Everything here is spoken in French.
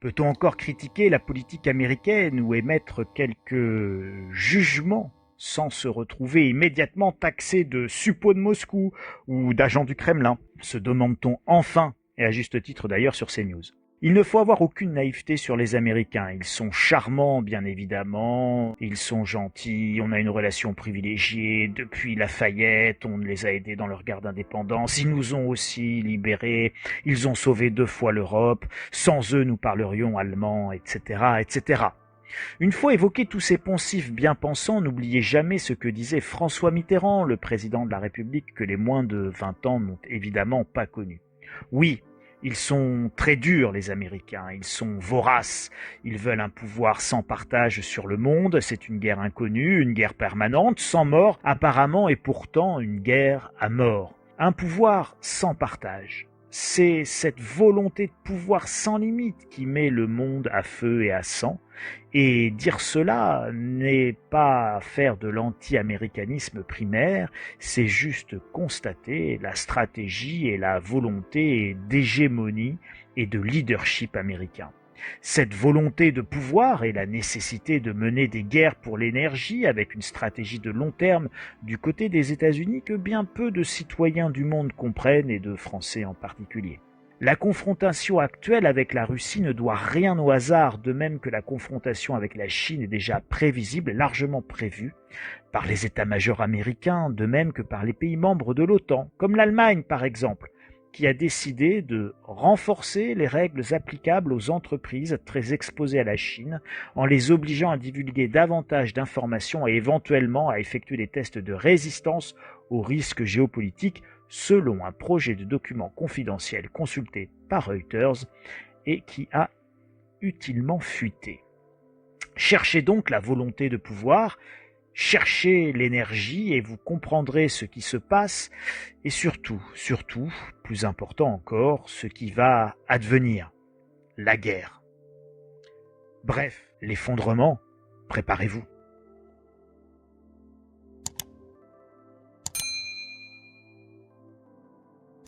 Peut-on encore critiquer la politique américaine ou émettre quelques jugements sans se retrouver immédiatement taxé de suppôts de Moscou ou d'agents du Kremlin, se demande-t-on enfin, et à juste titre d'ailleurs sur CNews. Il ne faut avoir aucune naïveté sur les Américains. Ils sont charmants, bien évidemment. Ils sont gentils. On a une relation privilégiée. Depuis Lafayette, on les a aidés dans leur guerre d'indépendance. Ils nous ont aussi libérés. Ils ont sauvé 2 fois l'Europe. Sans eux, nous parlerions allemand, etc., etc. Une fois évoqués tous ces poncifs bien-pensants, n'oubliez jamais ce que disait François Mitterrand, le président de la République, que les moins de 20 ans n'ont évidemment pas connu. Oui, ils sont très durs, les Américains, ils sont voraces, ils veulent un pouvoir sans partage sur le monde, c'est une guerre inconnue, une guerre permanente, sans mort, apparemment, et pourtant une guerre à mort. Un pouvoir sans partage. C'est cette volonté de pouvoir sans limite qui met le monde à feu et à sang, et dire cela n'est pas faire de l'anti-américanisme primaire, c'est juste constater la stratégie et la volonté d'hégémonie et de leadership américain. Cette volonté de pouvoir et la nécessité de mener des guerres pour l'énergie avec une stratégie de long terme du côté des États-Unis que bien peu de citoyens du monde comprennent et de Français en particulier. La confrontation actuelle avec la Russie ne doit rien au hasard, de même que la confrontation avec la Chine est déjà prévisible, largement prévue, par les états-majors américains, de même que par les pays membres de l'OTAN, comme l'Allemagne par exemple, qui a décidé de renforcer les règles applicables aux entreprises très exposées à la Chine, en les obligeant à divulguer davantage d'informations et éventuellement à effectuer des tests de résistance aux risques géopolitiques, selon un projet de document confidentiel consulté par Reuters et qui a utilement fuité. Cherchez donc la volonté de pouvoir, cherchez l'énergie et vous comprendrez ce qui se passe et surtout, plus important encore, ce qui va advenir, la guerre. Bref, l'effondrement, préparez-vous.